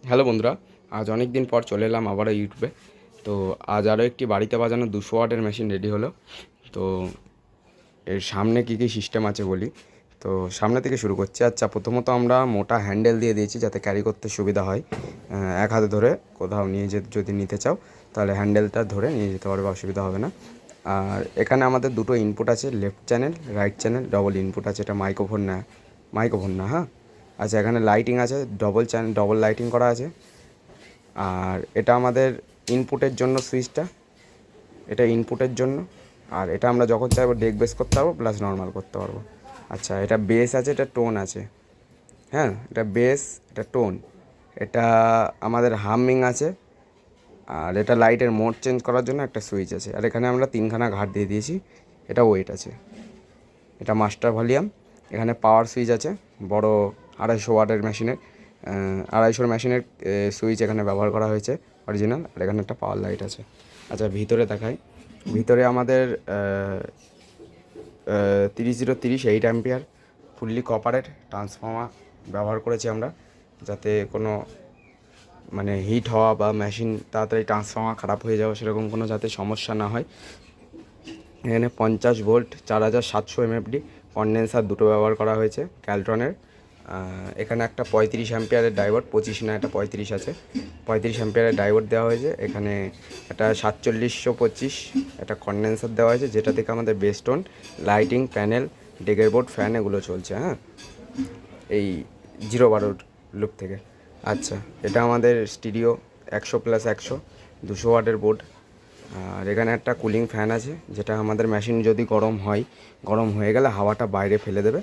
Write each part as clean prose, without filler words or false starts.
Hello বন্ধুরা, আজ অনেক দিন পর চলে এলাম আবারও ইউটিউবে। তো আজ আরও একটি বাড়িতে বাজানো 200 ওয়াটের মেশিন রেডি হলো। তো এর সামনে কী কী সিস্টেম আছে বলি। তো সামনে থেকে শুরু করছি। আচ্ছা, প্রথমত আমরা মোটা হ্যান্ডেল দিয়ে দিয়েছি যাতে ক্যারি করতে সুবিধা হয়। এক হাতে ধরে কোথাও নিয়ে যদি নিতে চাও তাহলে হ্যান্ডেলটা ধরে নিয়ে যেতে পারবে, অসুবিধা হবে না। আর এখানে আমাদের দুটো ইনপুট আছে, left channel, right channel, double input আছে। এটা মাইক্রোফোন না, হ্যাঁ। আচ্ছা, এখানে লাইটিং আছে, ডবল লাইটিং করা আছে। আর এটা আমাদের ইনপুটের জন্য সুইচটা, এটা ইনপুটের জন্য। আর এটা আমরা যখন চাইবো ডেক বেস করতে পারবো, প্লাস নর্মাল করতে পারবো। আচ্ছা, এটা বেস আছে, এটা টোন আছে, হ্যাঁ। এটা বেস, এটা টোন, এটা আমাদের হামিং আছে। আর এটা লাইটের মোড চেঞ্জ করার জন্য একটা সুইচ আছে। আর এখানে আমরা 3খানা ঘাট দিয়ে দিয়েছি। এটা ওয়েট আছে। এটা মাস্টার ভলিউম। এখানে পাওয়ার সুইচ আছে, বড় 250 ওয়াটের মেশিনের, 250 মেশিনের সুইচ এখানে ব্যবহার করা হয়েছে অরিজিনাল। আর এখানে একটা পাওয়ার লাইট আছে। আচ্ছা, ভিতরে দেখাই। ভিতরে আমাদের 3030 8 অ্যাম্পিয়ার ফুললি কপারের ট্রান্সফর্মার ব্যবহার করেছি আমরা, যাতে কোনো হিট হওয়া বা মেশিন তাড়াতাড়ি ট্রান্সফর্মার খারাপ হয়ে যাওয়া সেরকম কোনো যাতে সমস্যা না হয়। এখানে 50 ভোল্ট 4700 mfd কনডেন্সার দুটো ব্যবহার করা হয়েছে ক্যালট্রনের। এখানে একটা 35 অ্যাম্পিয়ারের ডাইভার্ট, 25 না, এটা 35 আছে, 35 অ্যাম্পিয়ারের ডাইভার্ট দেওয়া হয়েছে। এখানে একটা 4725 একটা কনডেন্সার দেওয়া হয়েছে, যেটা থেকে আমাদের বেস্টোন, লাইটিং, প্যানেল, ডেকের বোর্ড, ফ্যান এগুলো চলছে, হ্যাঁ, এই 012 লুপ থেকে। আচ্ছা, এটা আমাদের স্টিরিও 100+100 200 ওয়াটের বোর্ড। আর এখানে একটা কুলিং ফ্যান আছে, যেটা আমাদের মেশিন যদি গরম হয়ে গেলে হাওয়াটা বাইরে ফেলে দেবে।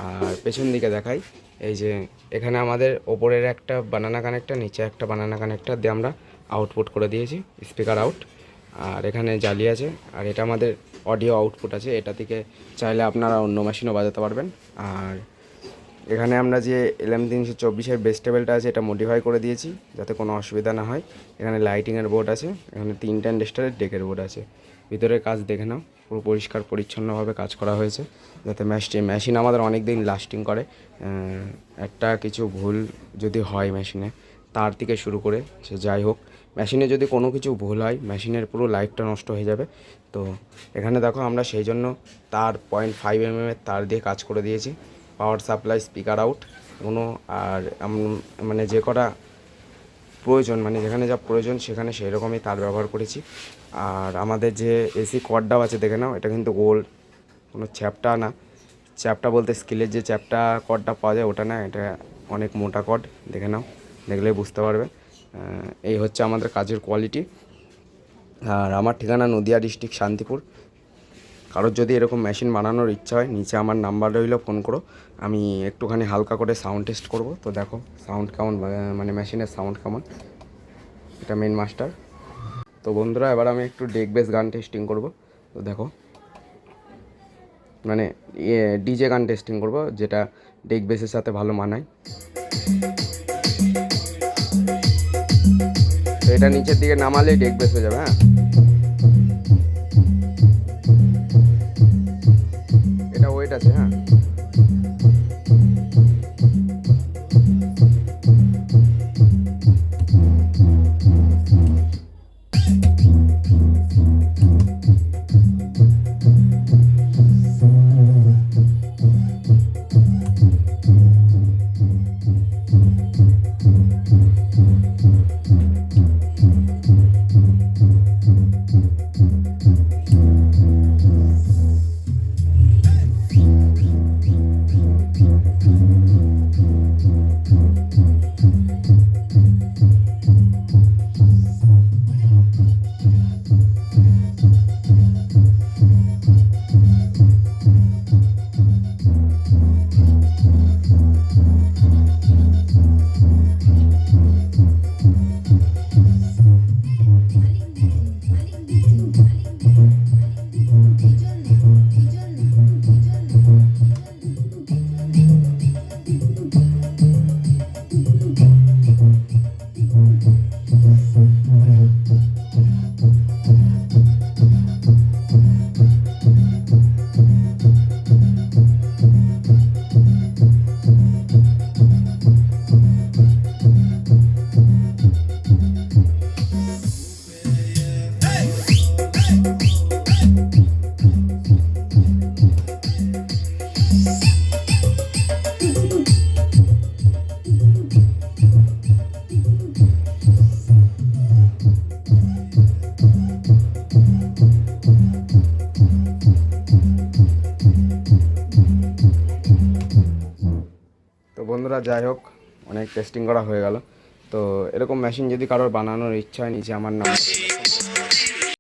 আর পেছন দিকে দেখাই, এই যে এখানে আমাদের ওপরের একটা বানানা কানেক্টার, নিচে একটা বানানা কানেক্টার দিয়ে আমরা আউটপুট করে দিয়েছি, স্পিকার আউট। আর এখানে জালি আছে। আর এটা আমাদের অডিও আউটপুট আছে, এটা থেকে চাইলে আপনারা অন্য মেশিনও বাজাতে পারবেন। আর এখানে আমরা যে LM324-এর বেস টেবিলটা আছে, এটা মডিফাই করে দিয়েছি যাতে কোনো অসুবিধা না হয়। এখানে লাইটিংয়ের বোর্ড আছে, এখানে 3টা ইন্ডাস্টারের ডেকের বোর্ড আছে। ভিতরের কাজ দেখে নাও, পুরো পরিষ্কার পরিচ্ছন্নভাবে কাজ করা হয়েছে, যাতে মেশিন আমাদের অনেক দিন লাস্টিং করে। একটা কিছু ভুল যদি হয় মেশিনে, তার থেকে শুরু করে সে যাই হোক, মেশিনে যদি কোনো কিছু ভুল হয় মেশিনের পুরো লাইফটা নষ্ট হয়ে যাবে। তো এখানে দেখো, আমরা সেই জন্য তার 0.5 mm তার দিয়ে কাজ করে দিয়েছি। পাওয়ার সাপ্লাই, স্পিকার আউট কোনো, আর যে কটা প্রয়োজন, যেখানে যা প্রয়োজন সেখানে সেই রকমই তার ব্যবহার করেছি। আর আমাদের যে এসি কর্ডটাও আছে, দেখে নাও, এটা কিন্তু গোল, কোনো চ্যাপটা না। চ্যাপটা বলতে স্কিলের যে চ্যাপটা কর্ডটা পাওয়া যায় ওটা না, এটা অনেক মোটা কর্ড, দেখে নাও, দেখলেই বুঝতে পারবে। এই হচ্ছে আমাদের কাজের কোয়ালিটি। আর আমার ঠিকানা নদিয়া ডিস্ট্রিক্ট, শান্তিপুর। কারোর যদি এরকম মেশিন বানানোর ইচ্ছা হয়, নিচে আমার নাম্বার রইল, ফোন করো। আমি একটুখানি হালকা করে সাউন্ড টেস্ট করব। তো দেখো সাউন্ড কেমন, মেশিনের সাউন্ড কেমন। এটা মেন মাস্টার। তো বন্ধুরা, এবার আমি একটু ডেক বেস গান টেস্টিং করব। তো দেখো, ডিজে গান টেস্টিং করব, যেটা ডেক বেসের সাথে ভালো মানায়। তো এটা নিচের দিকে নামালেই ডেক বেস হয়ে যাবে, হ্যাঁ। এটা ওয়েট আছে, হ্যাঁ। বন্ধুরা যাই হোক, অনেক টেস্টিং করা হয়ে গেল। তো এরকম মেশিন যদি কারোর বানানোর ইচ্ছা হয়, নিচে আমার নাম